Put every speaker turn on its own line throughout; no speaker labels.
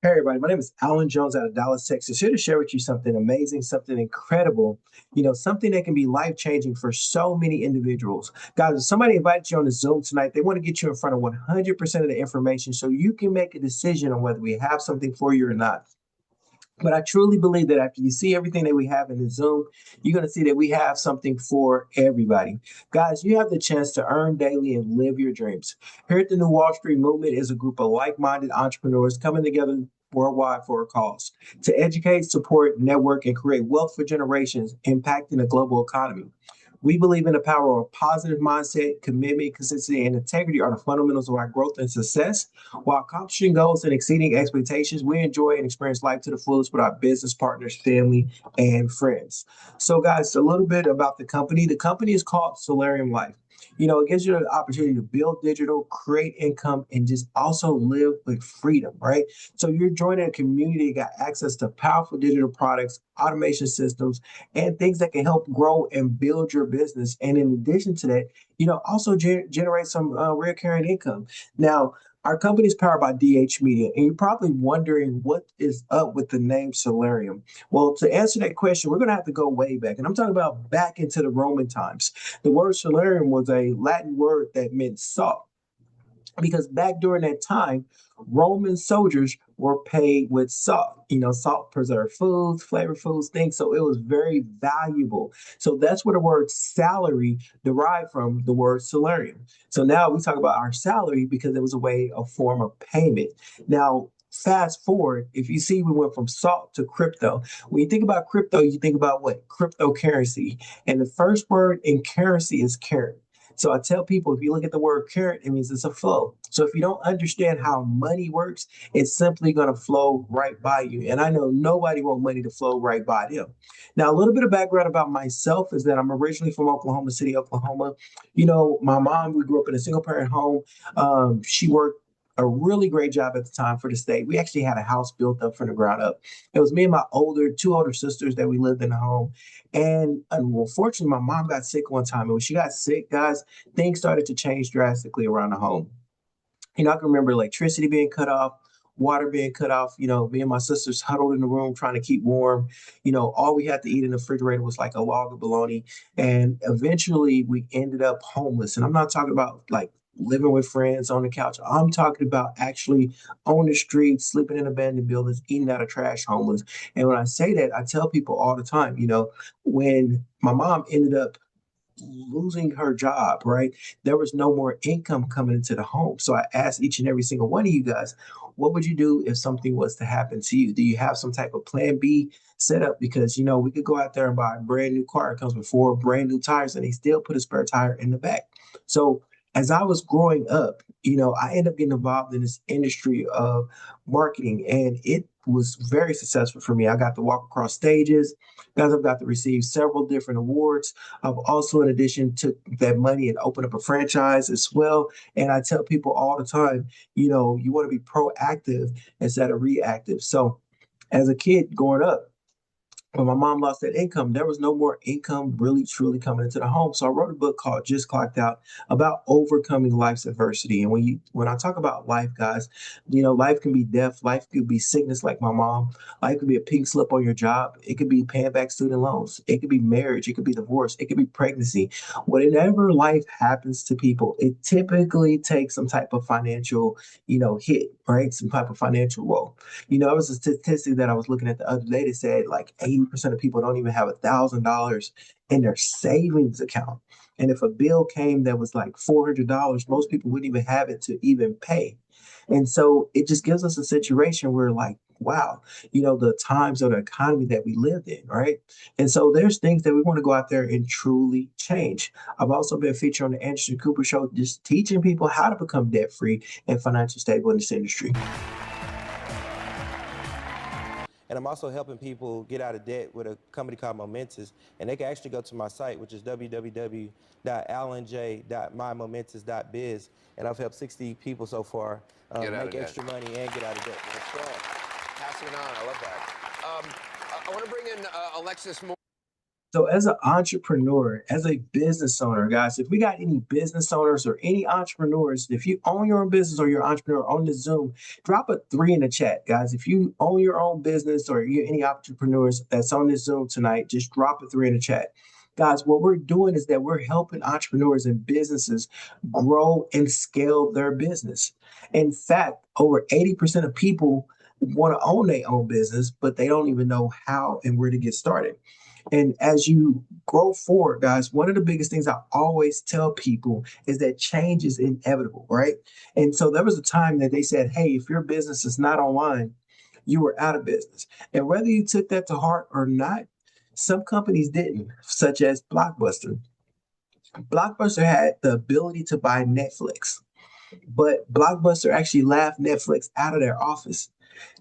Hey everybody, my name is Alan Jones out of Dallas, Texas, here to share with you something amazing, something incredible, something that can be life-changing for so many individuals. Guys, if somebody invites you on the Zoom tonight, they want to get you in front of 100% of the information so you can make a decision on whether we have something for you or not. But I truly believe that after you see everything that we have in the Zoom, you're going to see that we have something for everybody. Guys, you have the chance to earn daily and live your dreams. Here at the New Wall Street Movement is a group of like minded entrepreneurs coming together worldwide for a cause to educate, support, network, and create wealth for generations, impacting the global economy. We believe in the power of positive mindset, commitment, consistency, and integrity are the fundamentals of our growth and success. While accomplishing goals and exceeding expectations, we enjoy and experience life to the fullest with our business partners, family, and friends. So, guys, a little bit about the company. The company is called Salarium Life. It gives you the opportunity to build digital, create income, and just also live with freedom, right? So you're joining a community that got access to powerful digital products, automation systems, and things that can help grow and build your business. And in addition to that, also generate some recurring income. Now, our company is powered by DH Media, and you're probably wondering what is up with the name Solarium. Well, to answer that question, we're going to have to go way back, and I'm talking about back into the Roman times. The word Solarium was a Latin word that meant salt because back during that time, Roman soldiers were paid with salt. Salt preserved foods, flavor foods, things. So it was very valuable. So that's where the word salary derived from the word salarium. So now we talk about our salary because it was a way, a form of payment. Now, fast forward, if you see we went from salt to crypto. When you think about crypto, you think about what? Cryptocurrency. And the first word in currency is carrot. So I tell people if you look at the word carrot, it means it's a flow. So if you don't understand how money works, it's simply going to flow right by you. And I know nobody wants money to flow right by them. Now, a little bit of background about myself is that I'm originally from Oklahoma City, Oklahoma. My mom, we grew up in a single parent home. She worked a really great job at the time for the state. We actually had a house built up from the ground up. It was me and my two older sisters that we lived in the home. And unfortunately, my mom got sick one time. And when she got sick, guys, things started to change drastically around the home. I can remember electricity being cut off, water being cut off. Me and my sisters huddled in the room trying to keep warm. All we had to eat in the refrigerator was like a log of bologna. And eventually we ended up homeless. And I'm not talking about like living with friends on the couch. I'm talking about actually on the street, sleeping in abandoned buildings, eating out of trash, homeless. And when I say that, I tell people all the time, when my mom ended up losing her job, right? There was no more income coming into the home. So I asked each and every single one of you guys, what would you do if something was to happen to you? Do you have some type of plan B set up? Because, we could go out there and buy a brand new car. It comes with four brand new tires and they still put a spare tire in the back. So as I was growing up, I ended up getting involved in this industry of marketing and it was very successful for me. I got to walk across stages. Guys, I've got to receive several different awards. I've also, in addition, took that money and opened up a franchise as well. And I tell people all the time, you want to be proactive instead of reactive. So as a kid growing up, when my mom lost that income, there was no more income really truly coming into the home. So I wrote a book called Just Clocked Out about overcoming life's adversity. And when I talk about life, guys, life can be death, life could be sickness like my mom, life could be a pink slip on your job, it could be paying back student loans, it could be marriage, it could be divorce, it could be pregnancy. Whatever life happens to people, it typically takes some type of financial, hit, right? Some type of financial woe. It was a statistic that I was looking at the other day that said like 80% of people don't even have $1,000 in their savings account. And if a bill came that was like $400, most people wouldn't even have it to even pay. And so it just gives us a situation where like, wow, the times of the economy that we lived in, right? And so there's things that we want to go out there and truly change. I've also been featured on the Anderson Cooper Show, just teaching people how to become debt free and financially stable in this industry.
And I'm also helping people get out of debt with a company called Momentous. And they can actually go to my site, which is www.alanj.mymomentous.biz. And I've helped 60 people so far
Get out
make
of debt.
extra money and get out of debt.
That's right. Passing it on. I love that. I want to bring in Alexis Moore.
So as an entrepreneur, as a business owner, guys, if we got any business owners or any entrepreneurs, if you own your own business or you're an entrepreneur on the Zoom, drop a 3 in the chat, guys. If you own your own business or you're any entrepreneurs that's on this Zoom tonight, just drop a 3 in the chat. Guys, what we're doing is that we're helping entrepreneurs and businesses grow and scale their business. In fact, over 80% of people want to own their own business, but they don't even know how and where to get started. And as you grow forward, guys, one of the biggest things I always tell people is that change is inevitable, right? And so there was a time that they said, hey, if your business is not online, you were out of business. And whether you took that to heart or not, some companies didn't, such as Blockbuster. Blockbuster had the ability to buy Netflix, but Blockbuster actually laughed Netflix out of their office.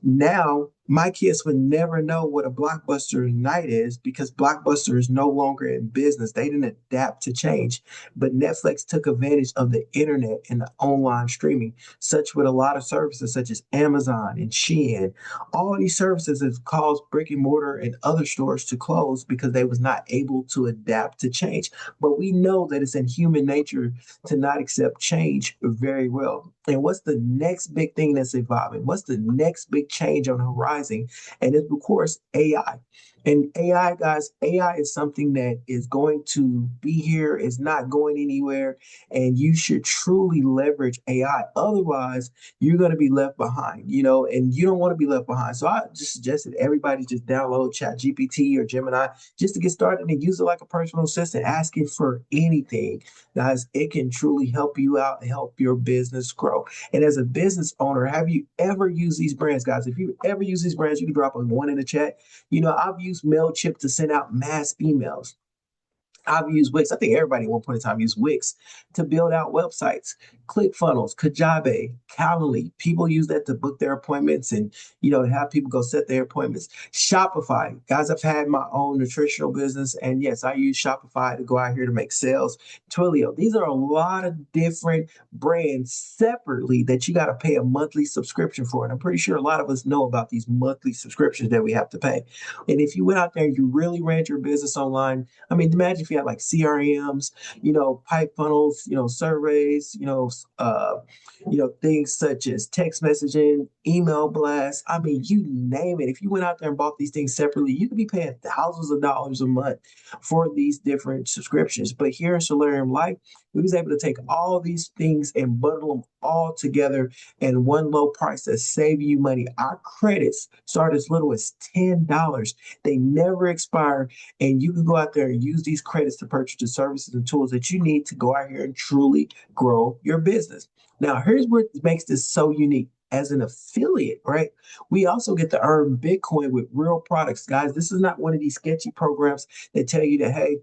Now, my kids would never know what a Blockbuster night is because Blockbuster is no longer in business. They didn't adapt to change. But Netflix took advantage of the internet and the online streaming, such with a lot of services such as Amazon and Shein. All of these services have caused brick and mortar and other stores to close because they was not able to adapt to change. But we know that it's in human nature to not accept change very well. And what's the next big thing that's evolving? What's the next big change on the horizon? And it's, of course, AI. And AI, guys, AI is something that is going to be here, is not going anywhere. And you should truly leverage AI. Otherwise, you're going to be left behind, and you don't want to be left behind. So I just suggested everybody just download ChatGPT or Gemini just to get started and use it like a personal assistant. Ask it for anything. Guys, it can truly help you out and help your business grow. And as a business owner, have you ever used these brands, guys? If you ever use these brands, you can drop a 1 in the chat. I've used MailChimp to send out mass emails. I've used Wix. I think everybody at one point in time used Wix to build out websites. ClickFunnels, Kajabi, Calendly. People use that to book their appointments and, to have people go set their appointments. Shopify. Guys, I've had my own nutritional business. And yes, I use Shopify to go out here to make sales. Twilio. These are a lot of different brands separately that you got to pay a monthly subscription for. And I'm pretty sure a lot of us know about these monthly subscriptions that we have to pay. And if you went out there and you really ran your business online, I mean, imagine if you had like CRMs, pipe funnels, surveys, things such as text messaging, email blasts. I mean, you name it. If you went out there and bought these things separately, you could be paying thousands of dollars a month for these different subscriptions. But here in Salarium Life, we was able to take all these things and bundle them all together in one low price that save you money. Our credits start as little as $10. They never expire, and you can go out there and use these credits to purchase the services and tools that you need to go out here and truly grow your business. Now, here's what makes this so unique. As an affiliate, right? We also get to earn Bitcoin with real products. Guys, this is not one of these sketchy programs that tell you that, hey,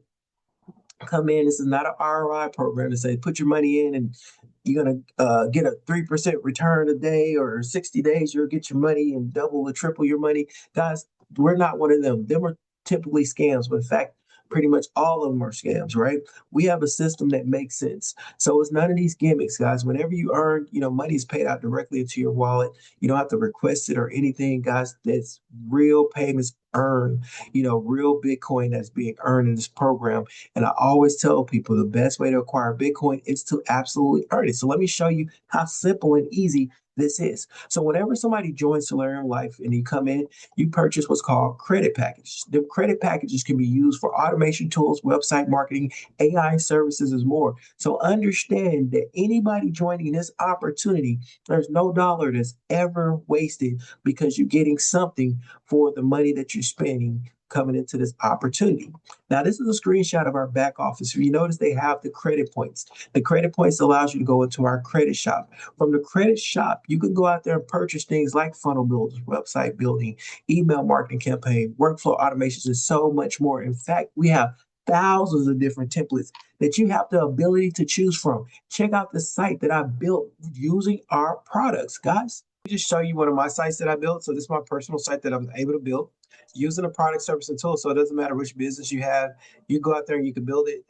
come in. This is not an ROI program to say put your money in and you're gonna get a 3% return a day, or 60 days you'll get your money and double or triple your money. Guys, we're not one of them. Them are typically scams, but in fact, pretty much all of them are scams, right? We have a system that makes sense. So it's none of these gimmicks, guys. Whenever you earn, money is paid out directly into your wallet. You don't have to request it or anything, guys. That's real payments earned, real Bitcoin that's being earned in this program. And I always tell people the best way to acquire Bitcoin is to absolutely earn it. So let me show you how simple and easy this is. So whenever somebody joins Salarium Life and you come in, you purchase what's called credit packages. The credit packages can be used for automation tools, website marketing, AI services, and more. So understand that anybody joining this opportunity, there's no dollar that's ever wasted because you're getting something for the money that you're spending coming into this opportunity. Now, this is a screenshot of our back office. If you notice, they have the credit points. The credit points allows you to go into our credit shop. From the credit shop, you can go out there and purchase things like funnel builders, website building, email marketing campaign, workflow automations, and so much more. In fact, we have thousands of different templates that you have the ability to choose from. Check out the site that I built using our products, guys. Just show you one of my sites that I built. So this is my personal site that I'm able to build using a product, service, and tool. So it doesn't matter which business you have. You go out there and you can build it.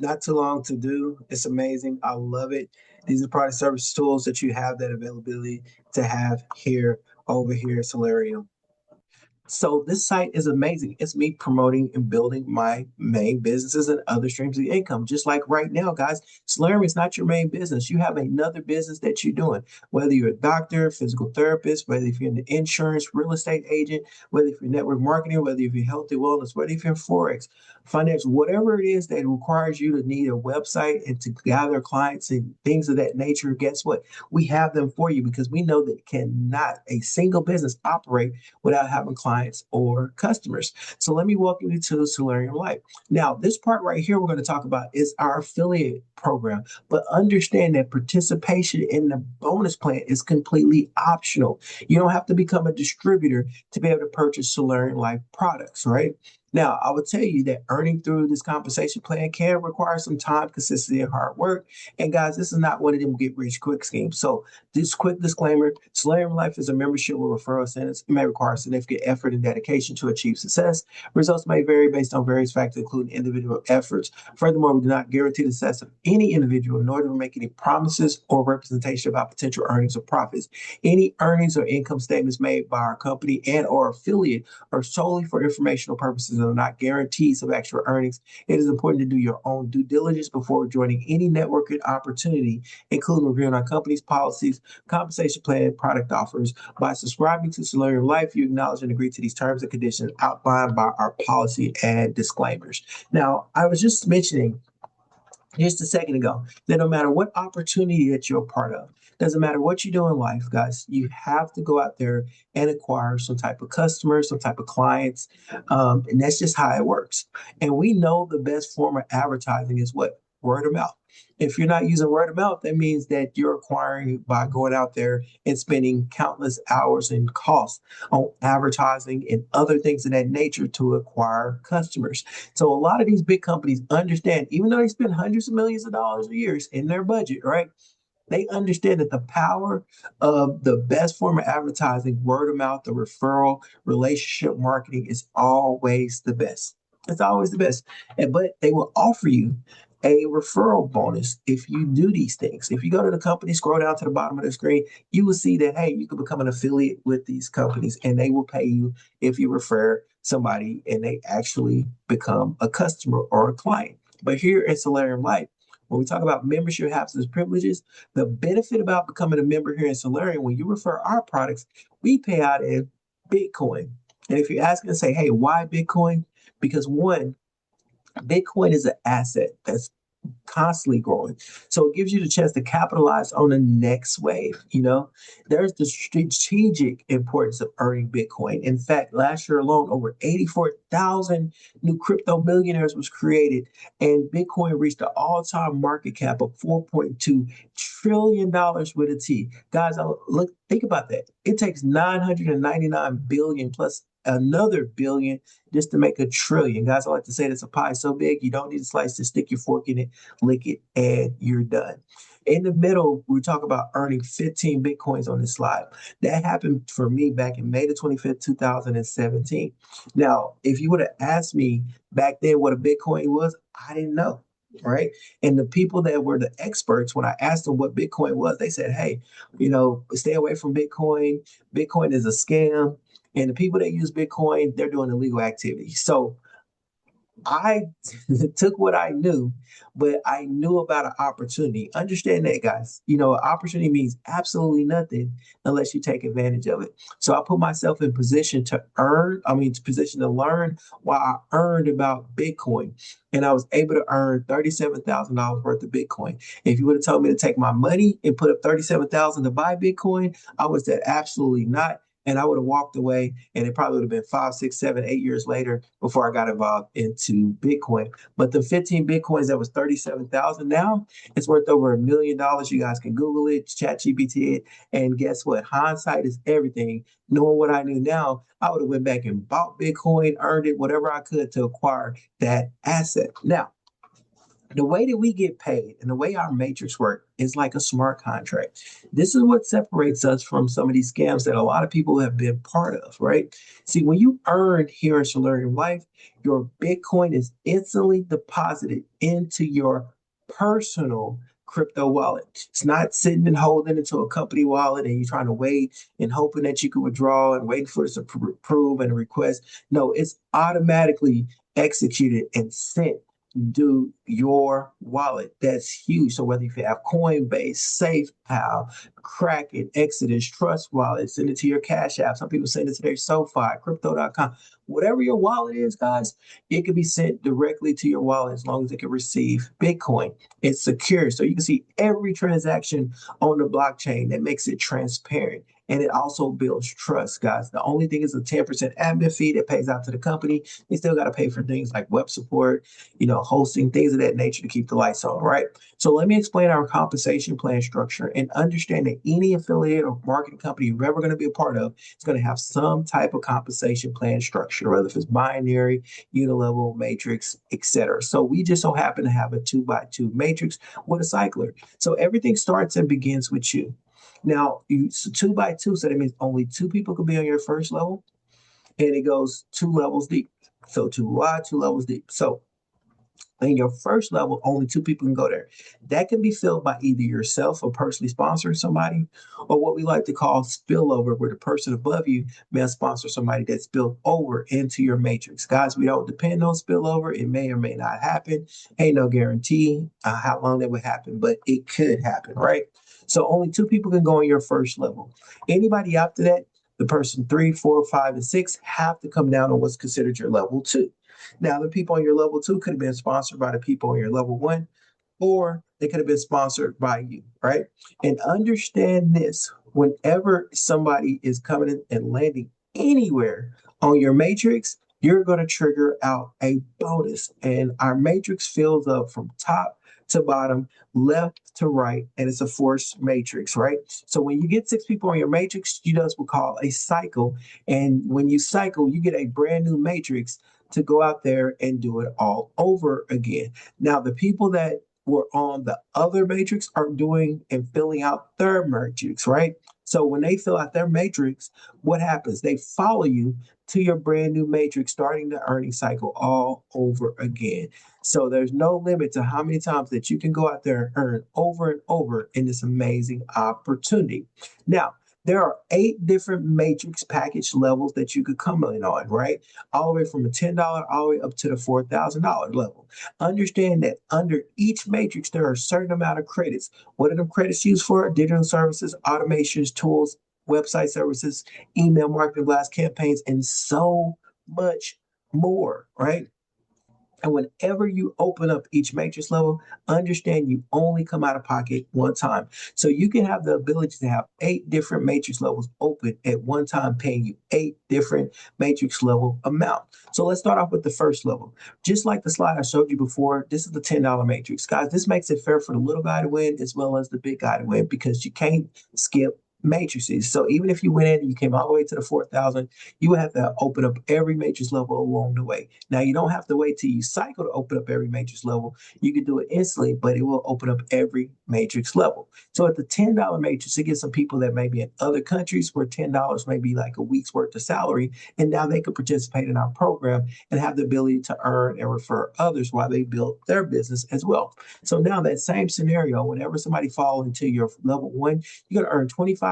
Not too long to do. It's amazing. I love it. These are product, service, tools that you have that availability to have here over here at Salarium. So this site is amazing. It's me promoting and building my main businesses and other streams of income. Just like right now, guys, Salarium is not your main business. You have another business that you're doing. Whether you're a doctor, physical therapist, whether if you're in the insurance, real estate agent, whether if you're network marketing, whether if you're healthy wellness, whether if you're in Forex, finance, whatever it is that requires you to need a website and to gather clients and things of that nature, guess what? We have them for you because we know that cannot a single business operate without having clients or customers. So let me walk you to Salarium Life. Now, this part right here we're going to talk about is our affiliate program, but understand that participation in the bonus plan is completely optional. You don't have to become a distributor to be able to purchase Salarium Life products, right? Now, I would tell you that earning through this compensation plan can require some time, consistency, and hard work. And guys, this is not one of them get rich quick schemes. So this quick disclaimer, Salarium Life is a membership with referral incentives. It may require significant effort and dedication to achieve success. Results may vary based on various factors, including individual efforts. Furthermore, we do not guarantee the success of any individual, nor do we make any promises or representation about potential earnings or profits. Any earnings or income statements made by our company and or affiliate are solely for informational purposes and are not guarantees of actual earnings. It is important to do your own due diligence before joining any networking opportunity, including reviewing our company's policies, compensation plan, product offers. By subscribing to Salarium Life, you acknowledge and agree to these terms and conditions outlined by our policy and disclaimers. Now, I was just mentioning just a second ago that no matter what opportunity that you're a part of, doesn't matter what you do in life, guys, you have to go out there and acquire some type of customers, some type of clients. And that's just how it works. And we know the best form of advertising is what? Word of mouth. If you're not using word of mouth, that means that you're acquiring by going out there and spending countless hours and costs on advertising and other things of that nature to acquire customers. So a lot of these big companies understand, even though they spend hundreds of millions of dollars a year in their budget, right? They understand that the power of the best form of advertising, word of mouth, the referral, relationship marketing is always the best. It's always the best. But they will offer you a referral bonus if you do these things. If you go to the company, scroll down to the bottom of the screen, you will see that, hey, you can become an affiliate with these companies and they will pay you if you refer somebody and they actually become a customer or a client. But here at Salarium Life, when we talk about membership habits and privileges, the benefit about becoming a member here in Salarium, when you refer our products, we pay out in Bitcoin. And if you're asking to say, hey, why Bitcoin? Because one, Bitcoin is an asset that's constantly growing. So it gives you the chance to capitalize on the next wave. You know, there's the strategic importance of earning Bitcoin. In fact, last year alone, over 84,000 new crypto millionaires was created, and Bitcoin reached an all-time market cap of $4.2 trillion with a T. Guys, look, think about that. It takes 999 billion plus another billion just to make a trillion. Guys, I like to say that's a pie so big you don't need a slice to stick your fork in it, lick it, and you're done. In the middle, we talk about earning 15 Bitcoins on this slide. That happened for me back in May the 25th, 2017. Now, if you would have asked me back then what a Bitcoin was, I didn't know. Right. And the people that were the experts, when I asked them what Bitcoin was, they said, hey, stay away from Bitcoin. Bitcoin is a scam. And the people that use Bitcoin, they're doing illegal activity. So I took what I knew, but I knew about an opportunity. Understand that, guys. Opportunity means absolutely nothing unless you take advantage of it. So I put myself in position to position to learn while I earned about Bitcoin. And I was able to earn $37,000 worth of Bitcoin. If you would have told me to take my money and put up $37,000 to buy Bitcoin, I would have said absolutely not. And I would have walked away, and it probably would have been 5, 6, 7, 8 years later before I got involved into Bitcoin. But the 15 Bitcoins that was 37,000 now, it's worth over $1 million. You guys can Google it, chat GPT it, and guess what? Hindsight is everything. Knowing what I knew now, I would have went back and bought Bitcoin, earned it, whatever I could to acquire that asset. Now, the way that we get paid and the way our matrix work is like a smart contract. This is what separates us from some of these scams that a lot of people have been part of, right? See, when you earn here in Salarium Life, your Bitcoin is instantly deposited into your personal crypto wallet. It's not sitting and holding into a company wallet and you're trying to wait and hoping that you can withdraw and waiting for it to approve and request. No, it's automatically executed and sent to your wallet. That's huge. So whether you have Coinbase, SafePal, Kraken, Exodus, Trust Wallet, send it to your Cash App. Some people send it to their SoFi, Crypto.com. Whatever your wallet is, guys, it can be sent directly to your wallet as long as it can receive Bitcoin. It's secure. So you can see every transaction on the blockchain. That makes it transparent. And it also builds trust, guys. The only thing is a 10% admin fee that pays out to the company. They still got to pay for things like web support, hosting, things of that nature to keep the lights on, right? So let me explain our compensation plan structure and understand that any affiliate or marketing company you're ever going to be a part of is going to have some type of compensation plan structure, whether if it's binary, unilevel, matrix, etc. So we just so happen to have a 2x2 matrix with a cycler. So everything starts and begins with you. Now, so 2x2, so that means only two people could be on your first level, and it goes 2 levels deep. So 2 wide, 2 levels deep. So in your first level, only two people can go there. That can be filled by either yourself or personally sponsoring somebody, or what we like to call spillover, where the person above you may sponsor somebody that's spilled over into your matrix. Guys, we don't depend on spillover. It may or may not happen. Ain't no guarantee how long that would happen, but it could happen, right? So only two people can go on your first level. Anybody after that, the person 3, 4, 5, and 6 have to come down on what's considered your level 2. Now, the people on your level 2 could have been sponsored by the people on your level 1, or they could have been sponsored by you, right? And understand this, whenever somebody is coming in and landing anywhere on your matrix, you're going to trigger out a bonus. And our matrix fills up from top to bottom, left to right, and it's a force matrix, right? So when you get 6 people on your matrix, you do what we call a cycle. And when you cycle, you get a brand new matrix to go out there and do it all over again. Now, the people that were on the other matrix are doing and filling out their matrix, right? So when they fill out their matrix, what happens? They follow you to your brand new matrix, starting the earning cycle all over again. So there's no limit to how many times that you can go out there and earn over and over in this amazing opportunity. Now, there are 8 different matrix package levels that you could come in on, right? All the way from a $10 all the way up to the $4,000 level. Understand that under each matrix, there are a certain amount of credits. What are the credits used for? Digital services, automations, tools, website services, email marketing blast campaigns, and so much more, right? And whenever you open up each matrix level, understand you only come out of pocket one time. So you can have the ability to have 8 different matrix levels open at one time, paying you 8 different matrix level amount. So let's start off with the first level. Just like the slide I showed you before, this is the $10 matrix. Guys, this makes it fair for the little guy to win as well as the big guy to win, because you can't skip matrices. So even if you went in and you came all the way to the 4,000, you would have to open up every matrix level along the way. Now, you don't have to wait till you cycle to open up every matrix level. You can do it instantly, but it will open up every matrix level. So at the $10 matrix, it gets some people that may be in other countries where $10 may be like a week's worth of salary, and now they could participate in our program and have the ability to earn and refer others while they build their business as well. So now that same scenario, whenever somebody falls into your level 1, you're going to earn 25%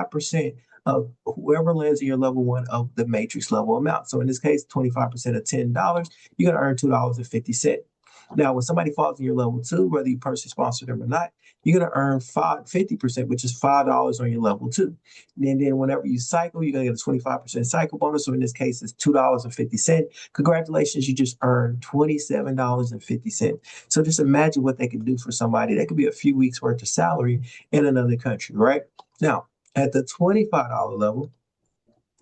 of whoever lands in your level 1 of the matrix level amount. So in this case, 25% of $10, you're going to earn $2.50. Now, when somebody falls in your level 2, whether you personally sponsor them or not, you're going to earn 50%, which is $5 on your level 2. And then whenever you cycle, you're going to get a 25% cycle bonus. So in this case, it's $2.50. Congratulations, you just earned $27.50. So just imagine what they can do for somebody. That could be a few weeks worth of salary in another country, right? Now, at the $25 level,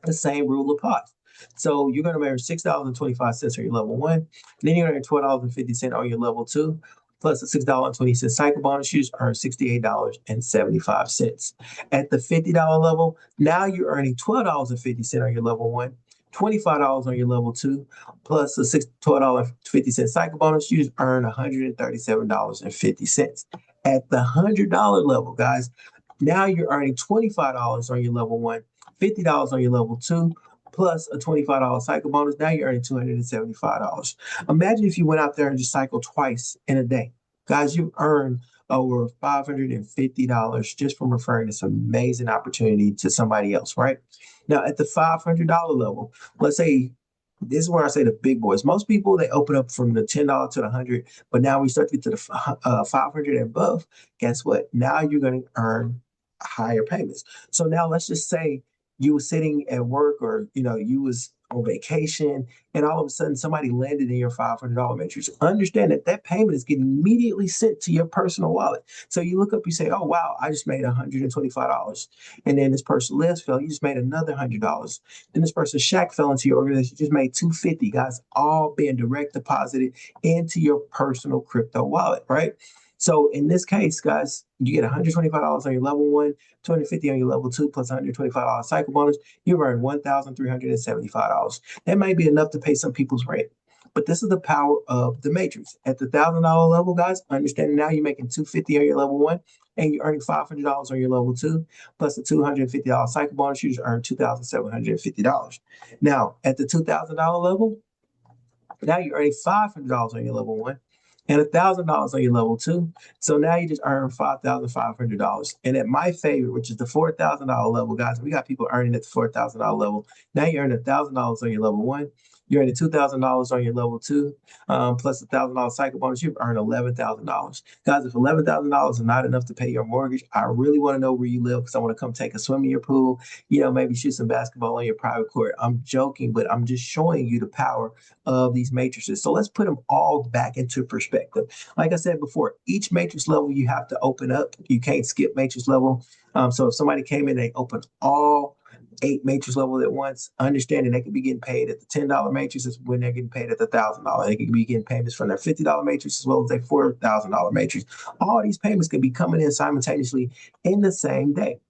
the same rule applies. So you're going to earn $6.25 on your level 1, and then you're going to earn $12.50 on your level 2, plus a $6.20 cycle bonus. You just earn $68.75. At the $50 level, now you're earning $12.50 on your level 1, $25 on your level 2, plus a $12.50 cycle bonus. You just earn $137.50. At the $100 level, guys, now you're earning $25 on your level 1, $50 on your level 2, plus a $25 cycle bonus. Now you're earning $275. Imagine if you went out there and just cycled twice in a day. Guys, you've earned over $550 just from referring this amazing opportunity to somebody else, right? Now, at the $500 level, let's say this is where I say the big boys. Most people they open up from the $10 to the 100, but now we start to get to the 500 and above. Guess what? Now you're going to earn higher payments. So now let's just say you were sitting at work, or you was on vacation, and all of a sudden somebody landed in your $500 matrix. Understand that that payment is getting immediately sent to your personal wallet. So you look up, you say, "Oh wow, I just made $125," and then this person Liz fell, you just made another $100. Then this person Shaq fell into your organization, you just made 250. Guys, all being direct deposited into your personal crypto wallet, right? So in this case, guys, you get $125 on your level one, 250 on your level two, plus $125 cycle bonus. You earn $1,375. That may be enough to pay some people's rent. But this is the power of the matrix. At the $1,000 level, guys, understanding now you're making 250 on your level one, and you're earning $500 on your level two, plus the $250 cycle bonus, you just earn $2,750. Now, at the $2,000 level, now you're earning $500 on your level one and $1,000 on your level two. So now you just earn $5,500. And at my favorite, which is the $4,000 level, guys, we got people earning at the $4,000 level. Now you earn $1,000 on your level one. You're earning $2,000 on your level two, plus $1,000 cycle bonus. You've earned $11,000. Guys, if $11,000 is not enough to pay your mortgage, I really want to know where you live because I want to come take a swim in your pool. Maybe shoot some basketball on your private court. I'm joking, but I'm just showing you the power of these matrices. So let's put them all back into perspective. Like I said before, each matrix level you have to open up. You can't skip matrix level. So if somebody came in, they opened all 8 matrix levels at once, understanding they could be getting paid at the $10 matrix is when they're getting paid at the $1,000. They could be getting payments from their $50 matrix as well as their $4,000 matrix. All these payments could be coming in simultaneously in the same day.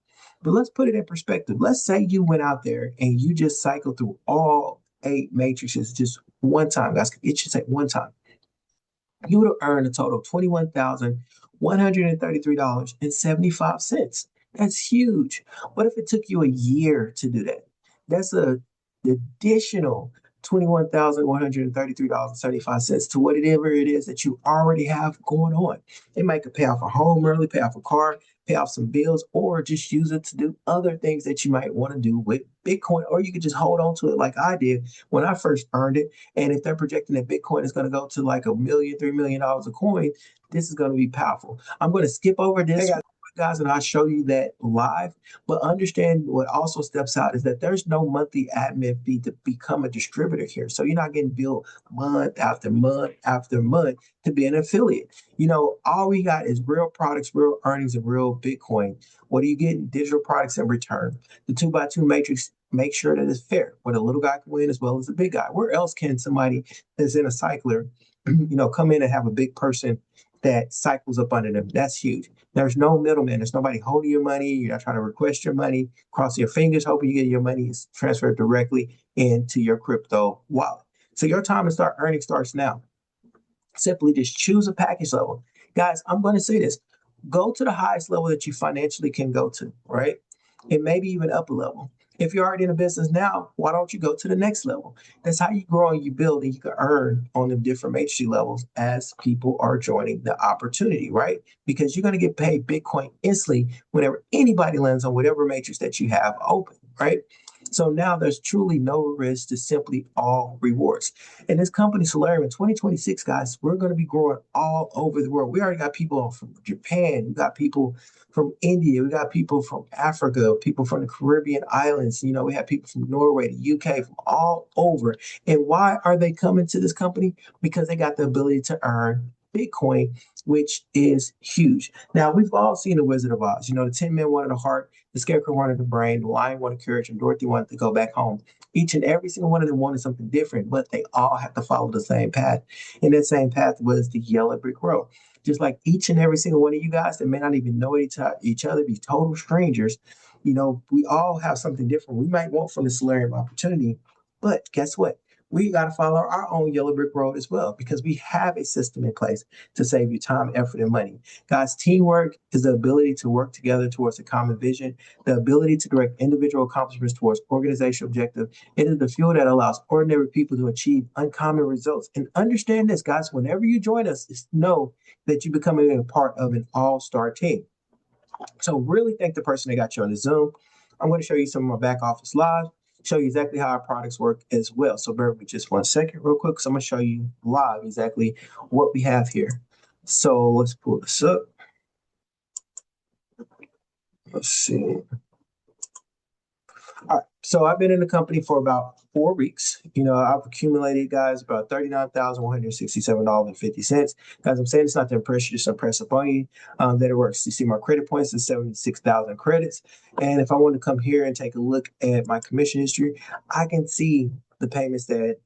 But let's put it in perspective. Let's say you went out there and you just cycled through all 8 matrices just one time, guys. It should take one time. You would have earned a total of $21,133.75. That's huge. What if it took you a year to do that? That's a additional $21,133.75 to whatever it is that you already have going on. It might could pay off a home early, pay off a car, pay off some bills, or just use it to do other things that you might want to do with Bitcoin, or you could just hold on to it like I did when I first earned it. And if they're projecting that Bitcoin is going to go to like $1 million, $3 million a coin, this is going to be powerful. I'm going to skip over this. Guys, and I'll show you that live. But understand what also steps out is that there's no monthly admin fee to become a distributor here. So you're not getting billed month after month after month to be an affiliate. All we got is real products, real earnings, and real Bitcoin. What are you getting? Digital products in return. The 2x2 matrix, make sure that it's fair, where the little guy can win as well as the big guy. Where else can somebody that's in a cycler, come in and have a big person that cycles up under them? That's huge. There's no middleman. There's nobody holding your money. You're not trying to request your money, cross your fingers, hoping you get your money is transferred directly into your crypto wallet. So your time to start earning starts now. Simply just choose a package level. Guys, I'm going to say this. Go to the highest level that you financially can go to, right? And maybe even up a level. If you're already in a business now, why don't you go to the next level? That's how you grow and you build, and you can earn on the different matrix levels as people are joining the opportunity, right? Because you're going to get paid Bitcoin instantly whenever anybody lands on whatever matrix that you have open, right? So now there's truly no risk to simply all rewards. And this company, Salarium, in 2026, guys, we're going to be growing all over the world. We already got people from Japan. We got people from India. We got people from Africa, people from the Caribbean islands. We have people from Norway, the UK, from all over. And why are they coming to this company? Because they got the ability to earn Bitcoin, which is huge. Now, we've all seen The Wizard of Oz. The 10 men wanted a heart, the scarecrow wanted a brain, the lion wanted courage, and Dorothy wanted to go back home. Each and every single one of them wanted something different, but they all have to follow the same path. And that same path was the yellow brick road. Just like each and every single one of you guys that may not even know each other, be total strangers, we all have something different we might want from the Salarium opportunity. But guess what? we got to follow our own yellow brick road as well, because we have a system in place to save you time, effort, and money. Guys, teamwork is the ability to work together towards a common vision, the ability to direct individual accomplishments towards organizational objective. It is the fuel that allows ordinary people to achieve uncommon results. And understand this, guys, whenever you join us, just know that you become a part of an all-star team. So really thank the person that got you on the Zoom. I'm going to show you some of my back office live, show you exactly how our products work as well. So bear with me just 1 second real quick, because I'm going to show you live exactly what we have here. So let's pull this up. Let's see. All right. So I've been in the company for about 4 weeks. I've accumulated, guys, about $39,167.50. Guys, I'm saying it's not to impress you, just to impress upon you that it works. You see my credit points is 76,000 credits. And if I want to come here and take a look at my commission history, I can see the payments that,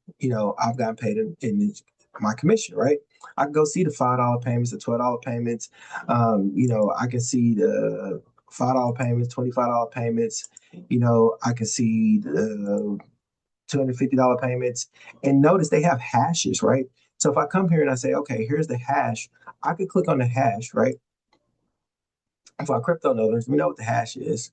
I've gotten paid in my commission, right? I can go see the $5 payments, the $12 payments. I can see the $5 payments, $25 payments. I can see the $250 payments, and notice they have hashes, right? So if I come here and I say, okay, here's the hash, I could click on the hash, right? For our crypto noders, we know what the hash is.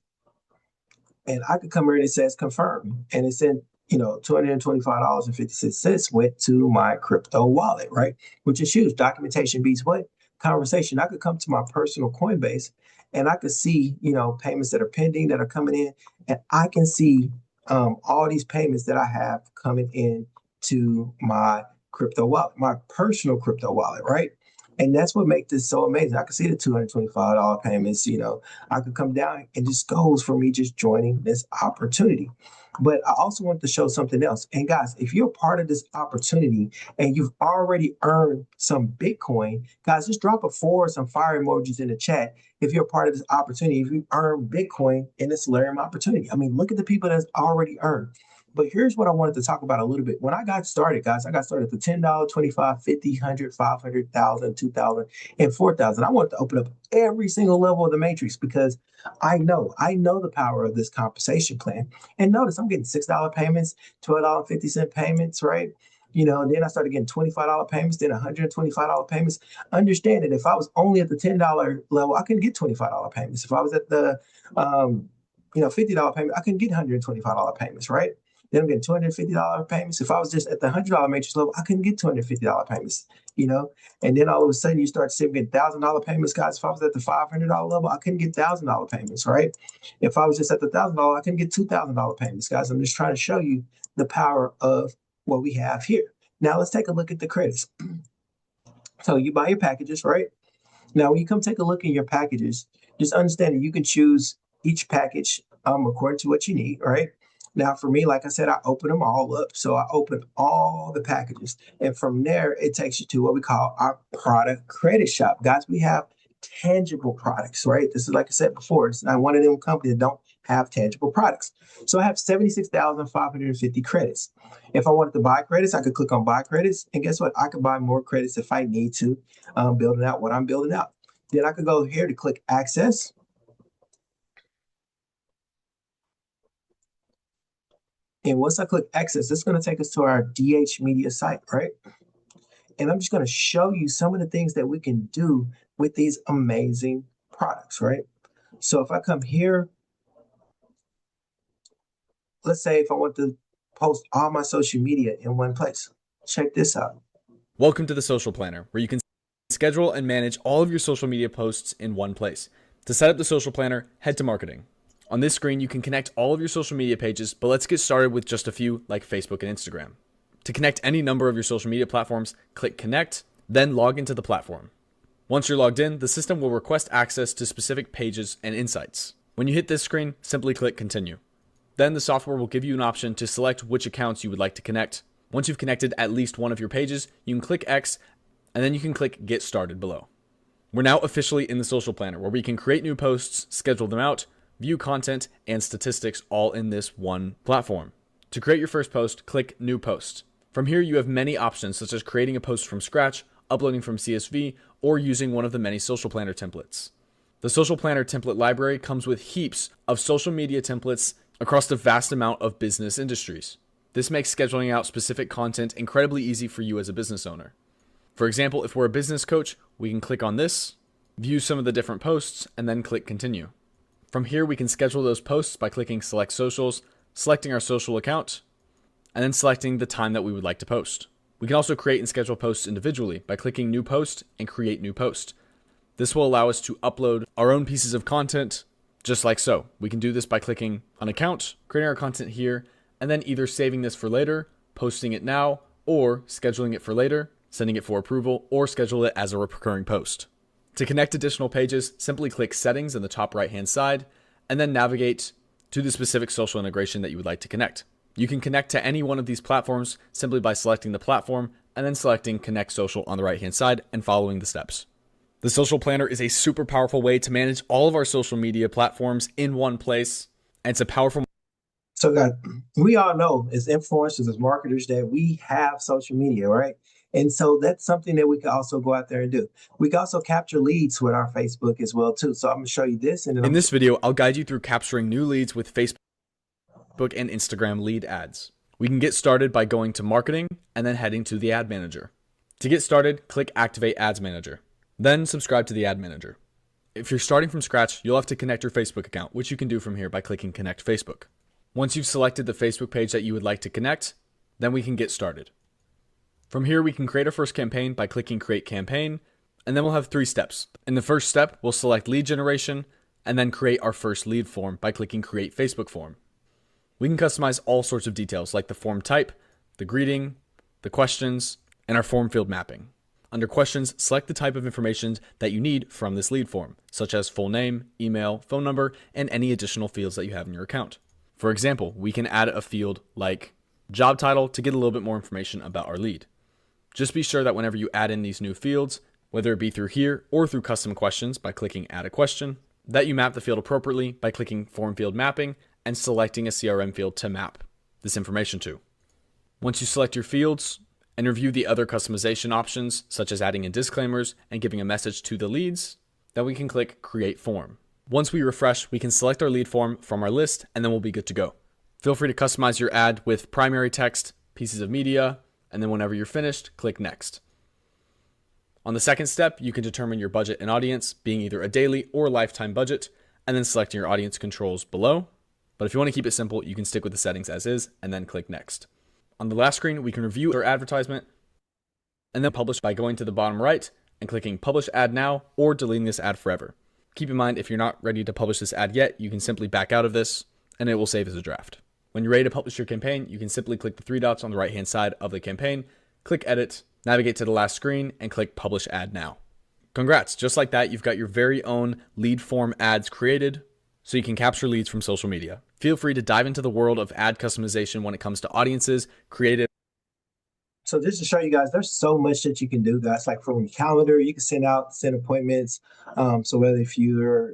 And I could come here and it says confirm. And it's in, $225.56 went to my crypto wallet, right? Which is huge. Documentation beats what? Conversation. I could come to my personal Coinbase and I could see, payments that are pending that are coming in. And I can see all these payments that I have coming in to my crypto wallet, my personal crypto wallet, right? And that's what makes this so amazing. I can see the $225 payments, I could come down and just goes for me just joining this opportunity. But I also want to show something else. And guys, if you're part of this opportunity and you've already earned some Bitcoin, guys, just drop a 4 or some fire emojis in the chat. If you're part of this opportunity, if you earn Bitcoin in the Salarium opportunity, I mean, look at the people that's already earned. But here's what I wanted to talk about a little bit. When I got started, guys, I got started at the $10, $25, $50, $100, $500, $1,000, $2,000, and $4,000. I wanted to open up every single level of the matrix because I know the power of this compensation plan. And notice I'm getting $6 payments, $12.50 payments, right? Then I started getting $25 payments, then $125 payments. Understand that if I was only at the $10 level, I couldn't get $25 payments. If I was at the $50 payment, I couldn't get $125 payments, right? Then I'm getting $250 payments. If I was just at the $100 matrix level, I couldn't get $250 payments, And then all of a sudden you start seeing $1,000 payments, guys. If I was at the $500 level, I couldn't get $1,000 payments, right? If I was just at the $1,000, I couldn't get $2,000 payments, guys. I'm just trying to show you the power of what we have here. Now let's take a look at the credits. So you buy your packages, right? Now when you come take a look at your packages, just understand that you can choose each package according to what you need, right? Now, for me, like I said, I open them all up. So I open all the packages. And from there, it takes you to what we call our product credit shop. Guys, we have tangible products, right? This is, like I said before, it's not one of them companies that don't have tangible products. So I have 76,550 credits. If I wanted to buy credits, I could click on buy credits. And guess what? I could buy more credits if I need to, building out what I'm building out. Then I could go here to click access. And once I click access, it's going to take us to our DH Media site, right? And I'm just going to show you some of the things that we can do with these amazing products, right? So if I come here, let's say if I want to post all my social media in one place, check this out.
Welcome to the Social Planner, where you can schedule and manage all of your social media posts in one place. To set up the Social Planner, head to Marketing. On this screen, you can connect all of your social media pages, but let's get started with just a few like Facebook and Instagram. To connect any number of your social media platforms, click Connect, then log into the platform. Once you're logged in, the system will request access to specific pages and insights. When you hit this screen, simply click Continue. Then the software will give you an option to select which accounts you would like to connect. Once you've connected at least one of your pages, you can click X, and then you can click Get Started below. We're now officially in the Social Planner, where we can create new posts, schedule them out, view content, and statistics all in this one platform. To create your first post, click New Post. From here, you have many options such as creating a post from scratch, uploading from CSV, or using one of the many Social Planner templates. The Social Planner template library comes with heaps of social media templates across the vast amount of business industries. This makes scheduling out specific content incredibly easy for you as a business owner. For example, if we're a business coach, we can click on this, view some of the different posts, and then click continue. From here, we can schedule those posts by clicking select socials, selecting our social account, and then selecting the time that we would like to post. We can also create and schedule posts individually by clicking new post and create new post. This will allow us to upload our own pieces of content just like so. We can do this by clicking on account, creating our content here, and then either saving this for later, posting it now, or scheduling it for later, sending it for approval, or schedule it as a recurring post. To connect additional pages, simply click settings in the top right-hand side, and then navigate to the specific social integration that you would like to connect. You can connect to any one of these platforms simply by selecting the platform and then selecting Connect Social on the right-hand side and following the steps. The Social Planner is a super powerful way to manage all of our social media platforms in one place, and it's a powerful.
So, guys, we all know as influencers, as marketers, that we have social media, right? And so that's something that we can also go out there and do. We can also capture leads with our Facebook as well, too. So I'm going to show you this. And then
in this video, I'll guide you through capturing new leads with Facebook and Instagram lead ads. We can get started by going to marketing and then heading to the ad manager. To get started, click Activate Ads Manager. Then subscribe to the ad manager. If you're starting from scratch, you'll have to connect your Facebook account, which you can do from here by clicking Connect Facebook. Once you've selected the Facebook page that you would like to connect, then we can get started. From here, we can create our first campaign by clicking Create Campaign, and then we'll have 3 steps. In the first step, we'll select lead generation, and then create our first lead form by clicking Create Facebook Form. We can customize all sorts of details like the form type, the greeting, the questions, and our form field mapping. Under questions, select the type of information that you need from this lead form, such as full name, email, phone number, and any additional fields that you have in your account. For example, we can add a field like job title to get a little bit more information about our lead. Just be sure that whenever you add in these new fields, whether it be through here or through custom questions by clicking Add a Question, that you map the field appropriately by clicking Form Field Mapping and selecting a CRM field to map this information to. Once you select your fields and review the other customization options, such as adding in disclaimers and giving a message to the leads, then we can click Create Form. Once we refresh, we can select our lead form from our list, and then we'll be good to go. Feel free to customize your ad with primary text, pieces of media, and then whenever you're finished, click Next. On the second step, you can determine your budget and audience, being either a daily or lifetime budget, and then selecting your audience controls below. But if you want to keep it simple, you can stick with the settings as is, and then click Next. On the last screen, we can review our advertisement, and then publish by going to the bottom right and clicking Publish Ad Now, or deleting this ad forever. Keep in mind, if you're not ready to publish this ad yet, you can simply back out of this, and it will save as a draft. When you're ready to publish your campaign, you can simply click the 3 dots on the right-hand side of the campaign, click Edit, navigate to the last screen, and click Publish Ad Now. Congrats, just like that, you've got your very own lead form ads created, so you can capture leads from social media. Feel free to dive into the world of ad customization when it comes to audiences, creative.
So just to show you guys, there's so much that you can do, guys. Like from your calendar, you can send appointments. So whether if you're,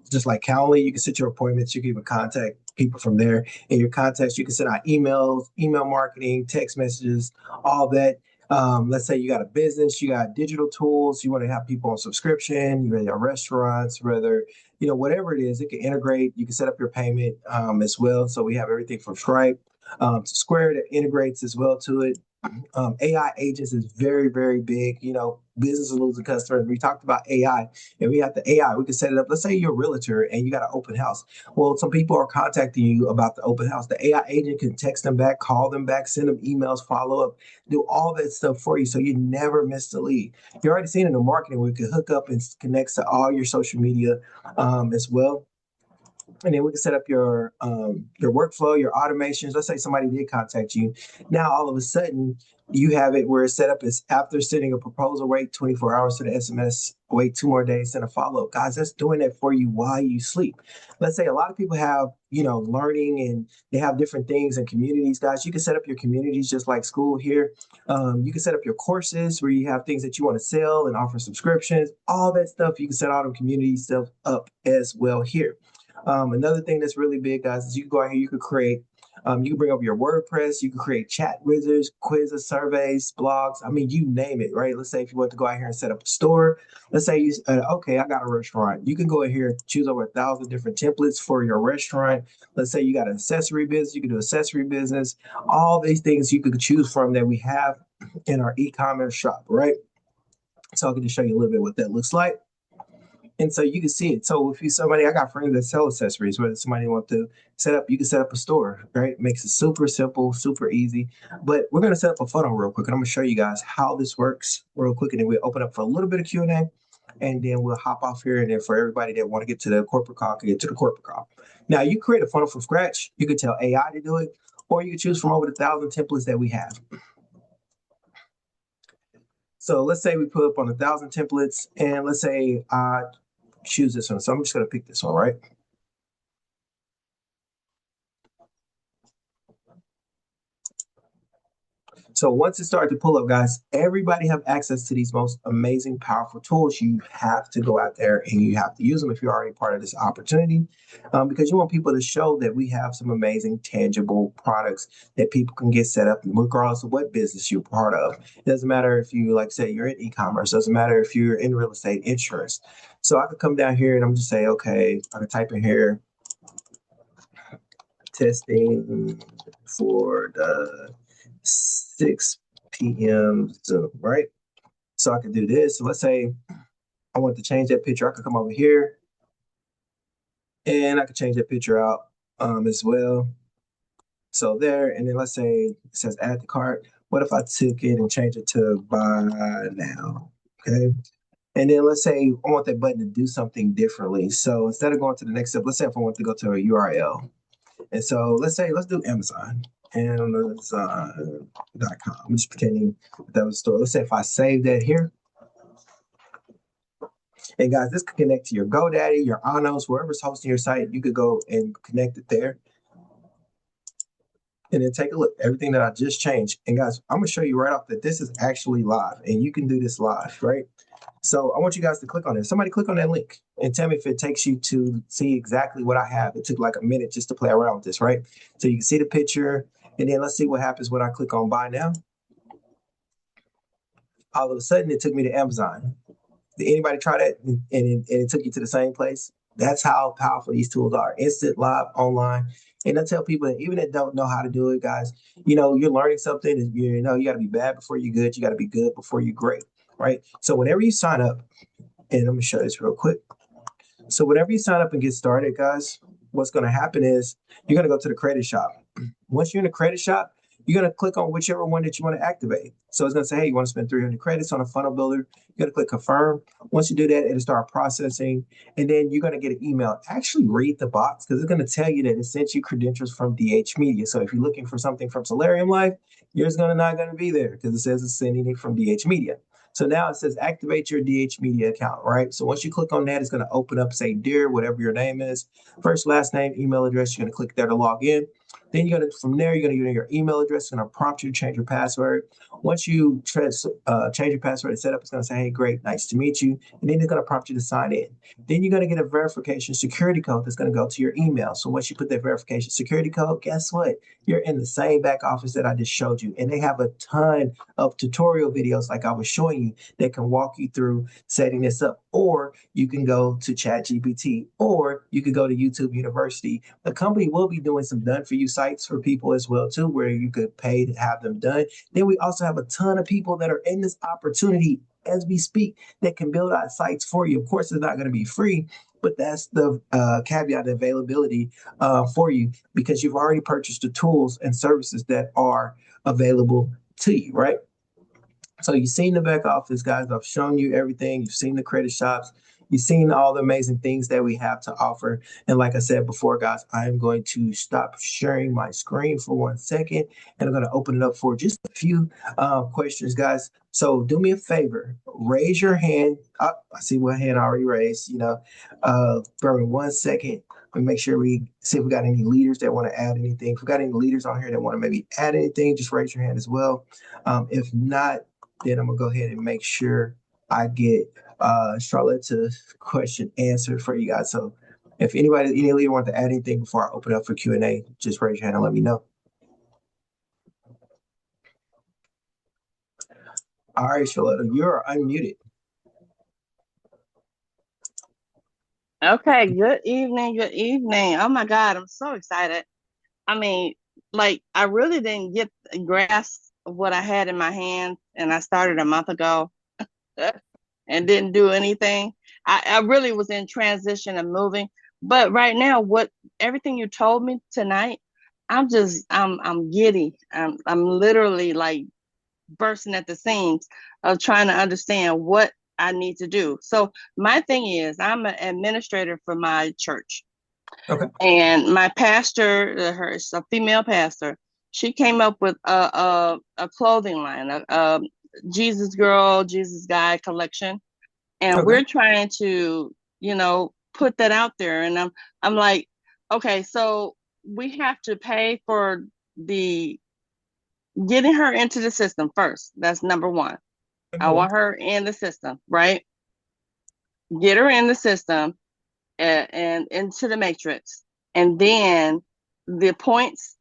just like Calendly, you can set your appointments. You can even contact people from there. In your contacts, you can send out emails, email marketing, text messages, all that. Let's say you got a business, you got digital tools, you want to have people on subscription, you have restaurants, whether, whatever it is, it can integrate. You can set up your payment as well. So we have everything from Stripe to Square that integrates as well to it. AI agents is very, very big. Businesses losing customers. We talked about AI, and we have the AI. We can set it up. Let's say you're a realtor and you got an open house. Well, some people are contacting you about the open house. The AI agent can text them back, call them back, send them emails, follow up, do all that stuff for you, so you never miss the lead. You're already seeing it in marketing. We can hook up and connect to all your social media as well. And then we can set up your workflow, your automations. Let's say somebody did contact you. Now, all of a sudden, you have it where it's set up as after sending a proposal, wait 24 hours to the SMS, wait 2 more days, send a follow-up. Guys, that's doing that for you while you sleep. Let's say a lot of people have, learning, and they have different things and communities. Guys, you can set up your communities just like school here. You can set up your courses where you have things that you want to sell and offer subscriptions. All that stuff, you can set all the community stuff up as well here. Another thing that's really big, guys, is you can go out here, you could create You can bring up your WordPress. You can create chat wizards, quizzes, surveys, blogs. I mean, you name it, right? Let's say if you want to go out here and set up a store. Let's say you, okay, I got a restaurant. You can go in here, choose over 1,000 different templates for your restaurant. Let's say you got an accessory business. You can do accessory business. All these things you could choose from that we have in our e-commerce shop, right? So I can just show you a little bit what that looks like. And so you can see it. So if you somebody, I got friends that sell accessories, whether somebody want to set up, you can set up a store, right? Makes it super simple, super easy. But we're going to set up a funnel real quick, and I'm going to show you guys how this works real quick, and then we'll open up for a little bit of Q&A, and then we'll hop off here. And then for everybody that want to get to the corporate call, can get to the corporate call. Now you create a funnel from scratch. You could tell AI to do it, or you can choose from over the 1,000 templates that we have. So let's say we put up on 1,000 templates, and let's say I choose this one. So I'm just going to pick this one, right? So once it started to pull up, guys, everybody have access to these most amazing, powerful tools. You have to go out there and you have to use them if you're already part of this opportunity, because you want people to show that we have some amazing, tangible products that people can get set up regardless of what business you're part of. It doesn't matter if you, like say, you're in e-commerce. Doesn't matter if you're in real estate, insurance. So I could come down here and I'm just say, okay, I can type in here, testing for the 6 p.m. Zoom, right? So I could do this. So let's say I want to change that picture. I could come over here and I could change that picture out as well. So there, and then let's say it says add to cart. What if I took it and changed it to buy now? Okay. And then let's say I want that button to do something differently. So instead of going to the next step, let's say if I want to go to a URL. And so let's say, let's do Amazon. Amazon.com. I'm just pretending that was a store. Let's say if I save that here. And guys, this could connect to your GoDaddy, your Anos, wherever's hosting your site. You could go and connect it there. And then take a look, everything that I just changed. And guys, I'm gonna show you right off that this is actually live and you can do this live, right? So I want you guys to click on it. Somebody click on that link and tell me if it takes you to see exactly what I have. It took like a minute just to play around with this, right? So you can see the picture, and then let's see what happens when I click on buy now. All of a sudden, it took me to Amazon. Did anybody try that? And it took you to the same place? That's how powerful these tools are. Instant, live, online. And I tell people that even that don't know how to do it, guys, you know, you're learning something. You know, you got to be bad before you're good. You got to be good before you're great, right? So whenever you sign up, and I'm going to show this real quick. So whenever you sign up and get started, guys, what's going to happen is you're going to go to the credit shop. Once you're in the credit shop, you're going to click on whichever one that you want to activate. So it's going to say, hey, you want to spend 300 credits on a funnel builder. You're going to click confirm. Once you do that, it'll start processing. And then you're going to get an email. Actually read the box because it's going to tell you that it sent you credentials from DH Media. So if you're looking for something from Salarium Life, yours not going to be there because it says it's sending it from DH Media. So now it says activate your DH Media account, right? So once you click on that, it's going to open up, say, dear, whatever your name is, first, last name, email address. You're going to click there to log in. Then you're going to, from there, you're going to get your email address. It's going to prompt you to change your password. Once you change your password and set up, it's going to say, hey, great, nice to meet you. And then it's going to prompt you to sign in. Then you're going to get a verification security code that's going to go to your email. So once you put that verification security code, guess what? You're in the same back office that I just showed you. And they have a ton of tutorial videos like I was showing you that can walk you through setting this up. Or you can go to ChatGPT, or you could go to YouTube University. The company will be doing some done-for-you sites for people as well, too, where you could pay to have them done. Then we also have a ton of people that are in this opportunity as we speak that can build out sites for you. Of course, it's not going to be free, but that's the caveat availability for you because you've already purchased the tools and services that are available to you, right? So you've seen the back office, guys. I've shown you everything. You've seen the credit shops. You've seen all the amazing things that we have to offer. And like I said before, guys, I am going to stop sharing my screen for 1 second, and I'm going to open it up for just a few questions, guys. So do me a favor, raise your hand. Oh, I see one hand already raised. For 1 second. And make sure we see if we got any leaders that want to add anything. If we got any leaders on here that want to maybe add anything, just raise your hand as well. If not, then I'm gonna go ahead and make sure I get Charlotte's question answered for you guys. So if any leader wants to add anything before I open up for Q&A, just raise your hand and let me know. All right, Shaletta, you're unmuted.
Okay, good evening. Good evening. Oh my God, I'm so excited. I mean, like I really didn't get a grasp of what I had in my hands, and I started a month ago and didn't do anything. I really was in transition and moving. But right now, what everything you told me tonight, I'm giddy. I'm literally like bursting at the seams of trying to understand what I need to do. So my thing is, I'm an administrator for my church,
Okay.
and my pastor, her is a female pastor. She came up with a clothing line, a Jesus Girl, Jesus Guy collection, and
Okay.
we're trying to, put that out there. And I'm like, okay, so we have to pay for the getting her into the system first. That's number one. I
Number one.
want her in the system, right? Get her in the system and into the matrix. And then the points,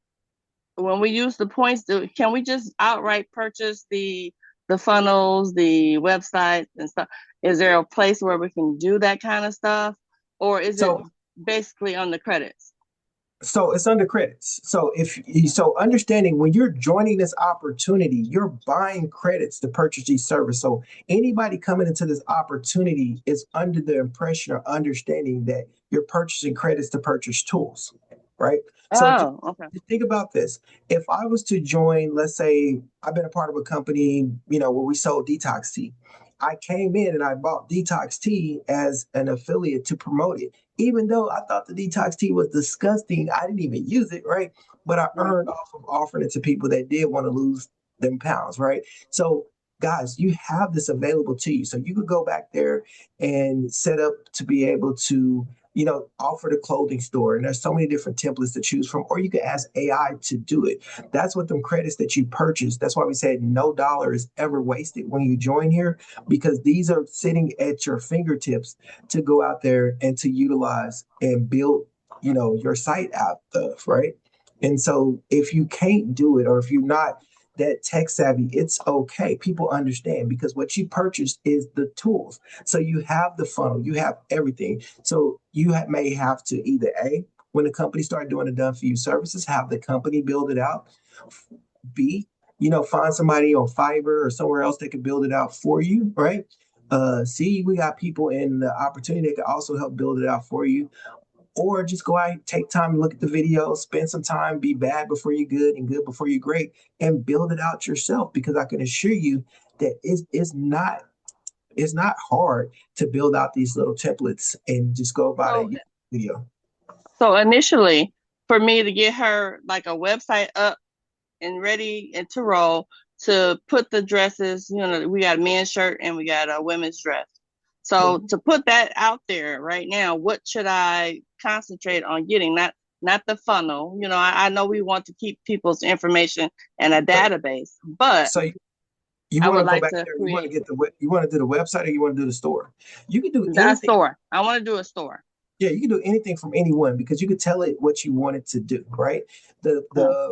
when we use the points, can we just outright purchase the funnels, the websites and stuff? Is there a place where we can do that kind of stuff? Or is it
So
basically on the credits?
So it's under credits. So understanding when you're joining this opportunity, you're buying credits to purchase these services. So anybody coming into this opportunity is under the impression or understanding that you're purchasing credits to purchase tools, right? So
Oh, okay.
just think about this. If I was to join, let's say I've been a part of a company, where we sold detox tea. I came in and I bought detox tea as an affiliate to promote it even though I thought the detox tea was disgusting. I didn't even use it, right? But I
Right.
earned off of offering it to people that did want to lose them pounds, right? So, guys, you have this available to you. So you could go back there and set up to be able to, offer the clothing store. And there's so many different templates to choose from, or you can ask AI to do it. That's what them credits that you purchase. That's why we said no dollar is ever wasted when you join here, because these are sitting at your fingertips to go out there and to utilize and build, your site out of, right? And so if you can't do it or if you're not that tech savvy, it's okay. People understand because what you purchase is the tools. So you have the funnel, you have everything. So you may have to either when the company start doing the done for you services, have the company build it out. B, find somebody on Fiverr or somewhere else that can build it out for you, right? C, we got people in the opportunity that can also help build it out for you. Or just go out, take time to look at the video, spend some time, be bad before you're good and good before you're great, and build it out yourself. Because I can assure you that it's not hard to build out these little templates and just go about
So,
it video.
so initially, for me to get her like a website up and ready and to roll, to put the dresses, we got a men's shirt and we got a women's dress. So to put that out there right now, what should I concentrate on getting? Not the funnel. I know we want to keep people's information in a
So,
database, but
so you
I
want
would
to go
like
back
to
there, you want to
create
get you want to do the website or you want to do the store. You can do
a
anything.
store. I want to do a store.
Yeah, you can do anything from anyone because you can tell it what you want it to do, right?
Hmm.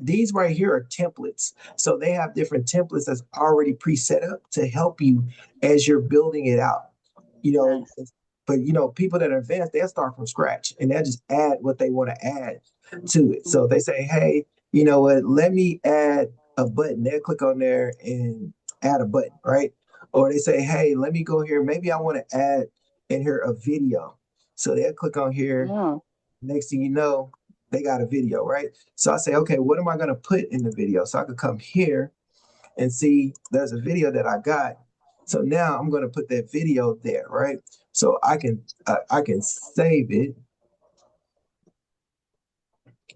These right here are templates. So they have different templates that's already pre-set up to help you as you're building it out. You know,
Nice.
but people that are advanced, they'll start from scratch and they'll just add what they want to add to it. So they say, hey, you know what, let me add a button. They'll click on there and add a button, right? Or they say, hey, let me go here. Maybe I want to add in here a video. So they'll click on here.
Mm.
Next thing you know, they got a video, right? So I say, okay, what am I going to put in the video? So I could come here and see there's a video that I got. So now I'm going to put that video there, right? So I can save it.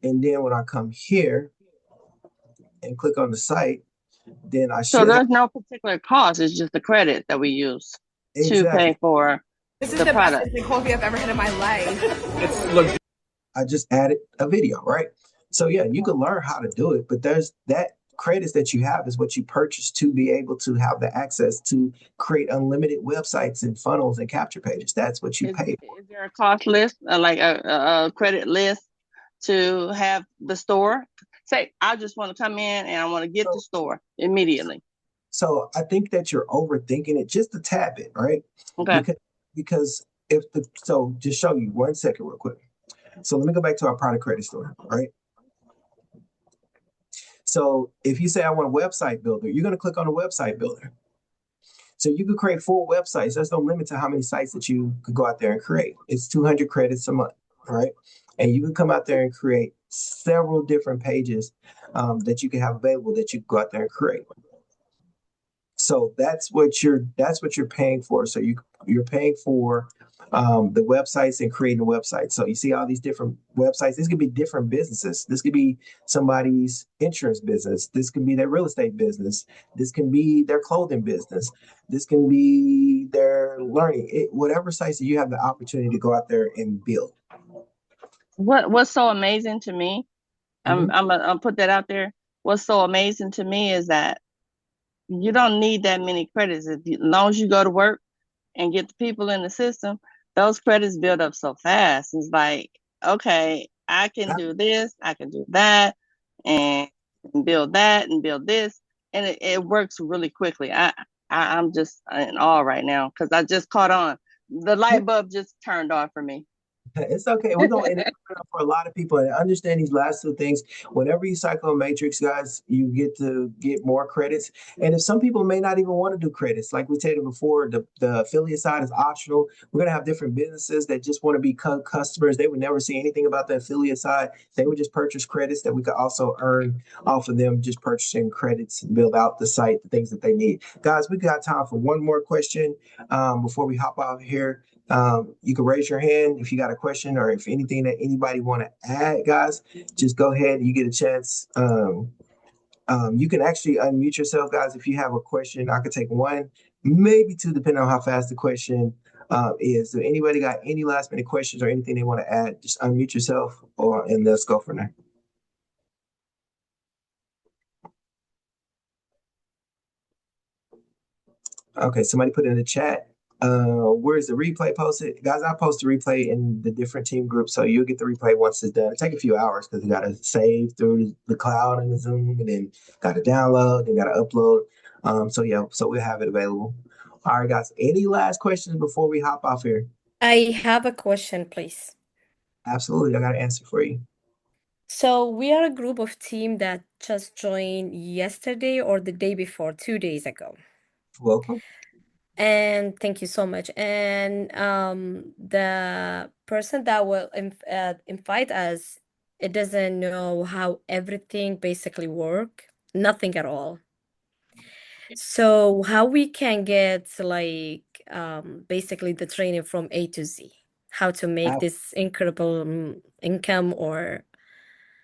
And then when I come here and click on the site, then I
So
should have
there's no particular cost. It's just the credit that we use to
exactly.
pay for
This is
the
the best
product.
instant coffee I've ever had in my life.
I just added a video, right? So yeah, you can learn how to do it, but there's that credits that you have is what you purchase to be able to have the access to create unlimited websites and funnels and capture pages. That's what you pay for.
Is there a cost list, like a credit list to have the store? Say, I just want to come in and I want to get the
So
store immediately.
So I think that you're overthinking it just a tad bit, right?
Okay.
Because so just show you 1 second real quick. So let me go back to our product credit story, right? So if you say I want a website builder, you're going to click on the website builder. So you could create 4 websites. There's no limit to how many sites that you could go out there and create. It's 200 credits a month, right? And you can come out there and create several different pages that you can have available that you can go out there and create. So that's what you're paying for. So you're paying for the websites and creating the websites. So you see all these different websites. This could be different businesses. This could be somebody's insurance business. This can be their real estate business. This can be their clothing business. This can be their whatever sites that you have the opportunity to go out there and build.
What's so amazing to me,
Mhm.
I'll put that out there. What's so amazing to me is that you don't need that many credits. As long as you go to work and get the people in the system, those credits build up so fast. It's like, okay, I can do this, I can do that, and build that and build this, and it works really quickly. I'm just in awe right now because I just caught on. The light bulb just turned on for me.
It's okay. We're going to for a lot of people and understand these last 2 things. Whenever you cycle a matrix, guys, you get to get more credits. And if some people may not even want to do credits, like we stated before, the affiliate side is optional. We're going to have different businesses that just want to be customers. They would never see anything about the affiliate side. They would just purchase credits that we could also earn off of them, just purchasing credits and build out the site, the things that they need. Guys, we got time for one more question before we hop out here. You can raise your hand if you got a question or if anything that anybody want to add, guys. Just go ahead. You get a chance. You can actually unmute yourself, guys. If you have a question, I could take one, maybe two, depending on how fast the question is. So anybody got any last minute questions or anything they want to add? Just unmute yourself, and let's go from there. Okay, somebody put in the chat. Where's the replay posted? Guys, I post the replay in the different team groups, so you'll get the replay once it's done. It take a few hours because you gotta save through the cloud and the Zoom, and then gotta download, then gotta upload. So yeah, so we'll have it available. All right, guys. Any last questions before we hop off here?
I have a question, please.
Absolutely, I got an answer for you.
So we are a group of team that just joined yesterday or the day before, 2 days ago.
Welcome.
And thank you so much. And the person that will invite us, it doesn't know how everything basically work, nothing at all. So how we can get like basically the training from A to Z, how to make this incredible income or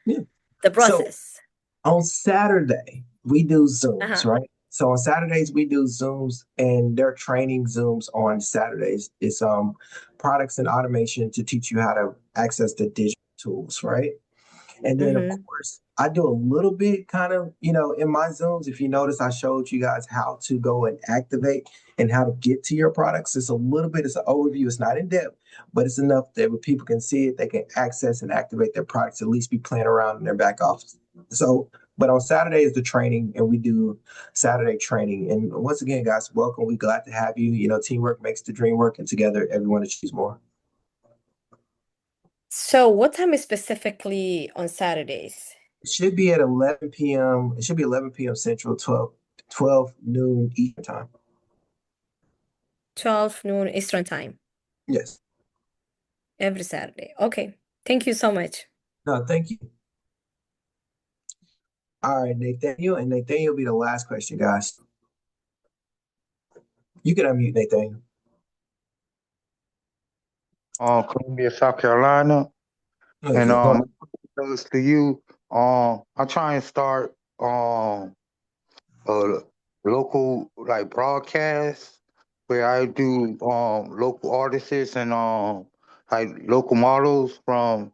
Yeah.
the
So
process.
on Saturday, we do Zooms,
Uh-huh.
right? So on Saturdays we do Zooms, and they're training Zooms on Saturdays. It's products and automation to teach you how to access the digital tools, right? And then of
Mm-hmm.
course I do a little bit kind of, in my Zooms. If you notice, I showed you guys how to go and activate and how to get to your products. It's a little bit, it's an overview. It's not in depth, but it's enough that when people can see it, they can access and activate their products, at least be playing around in their back office. So, but on Saturday is the training, and we do Saturday training. And once again, guys, welcome. We're glad to have you. Teamwork makes the dream work, and together everyone achieves more.
So what time is specifically on Saturdays?
It should be at 11 p.m. It should be 11 p.m. Central, 12 noon Eastern time.
12 noon Eastern time,
Yes.
every Saturday. Okay. Thank you so much.
No, thank you. All right, Nathaniel, and Nathaniel will be the last question, guys. You can unmute Nathaniel.
Columbia, South Carolina,
Okay,
and
go
goes to you. I try and start a local like broadcast where I do local artists and like local models from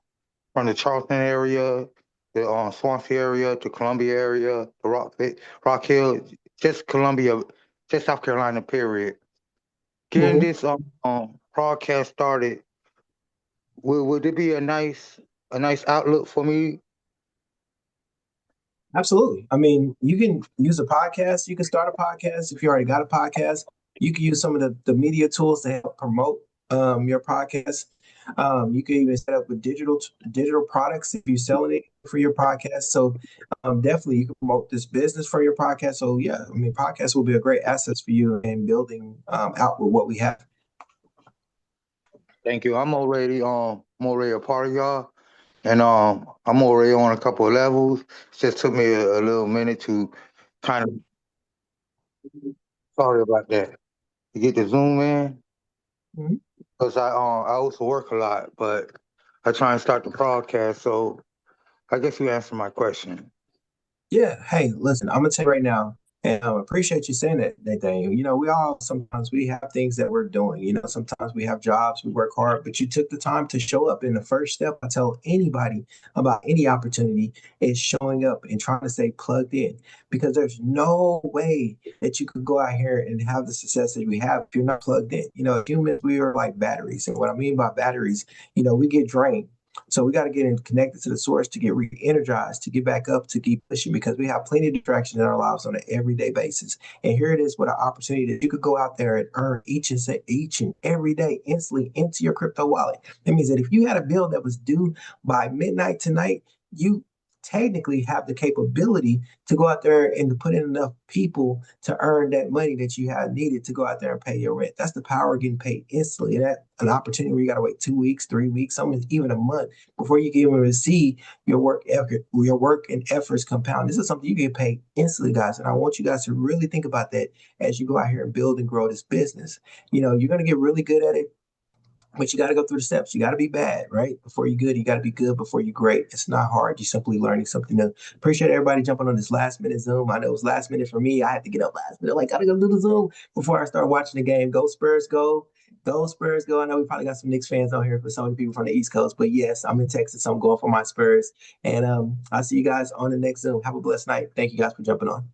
the Charleston area, the Swansea area, the Columbia area, the Rock Hill, just Columbia, just South Carolina. Period. Getting
Mhm.
this broadcast started. Would it be a nice outlook for me?
Absolutely. I mean, you can use a podcast. You can start a podcast if you already got a podcast. You can use some of the media tools to help promote your podcast. You can even set up with digital products if you're selling it for your podcast. So definitely you can promote this business for your podcast. So yeah, I mean, podcasts will be a great asset for you in building out with what we have.
Thank you. I'm already a part of y'all, and I'm already on a couple of levels. It just took me a little minute to kind of sorry about that to get the Zoom in
Mhm.
because I also work a lot, but I try and start the podcast. So I guess you answered my question.
Yeah. Hey, listen, I'm gonna tell you right now, and I appreciate you saying that thing. You know, we all sometimes we have things that we're doing. You know, sometimes we have jobs, we work hard, but you took the time to show up. And the first step I tell anybody about any opportunity is showing up and trying to stay plugged in, because there's no way that you could go out here and have the success that we have if you're not plugged in. You know, humans, we are like batteries, and what I mean by batteries, you know, we get drained. So we got to get in connected to the source to get re-energized, to get back up, to keep pushing, because we have plenty of distractions in our lives on an everyday basis. And here it is with an opportunity that you could go out there and earn each and every day instantly into your crypto wallet. That means that if you had a bill that was due by midnight tonight, you technically have the capability to go out there and to put in enough people to earn that money that you have needed to go out there and pay your rent. That's the power of getting paid instantly. That an opportunity where you got to wait 2 weeks, 3 weeks, some even a month before you can even see your work and efforts compound. This is something you get paid instantly, guys. And I want you guys to really think about that as you go out here and build and grow this business. You know, you're going to get really good at it, but you got to go through the steps. You got to be bad, right? Before you're good, you got to be good before you're great. It's not hard. You're simply learning something new. Appreciate everybody jumping on this last minute Zoom. I know it was last minute for me. I had to get up last minute. Like, got to go do the Zoom before I start watching the game. Go Spurs, go. Go Spurs, go. I know we probably got some Knicks fans on here for some of the people from the East Coast, but yes, I'm in Texas. So I'm going for my Spurs. And I'll see you guys on the next Zoom. Have a blessed night. Thank you guys for jumping on.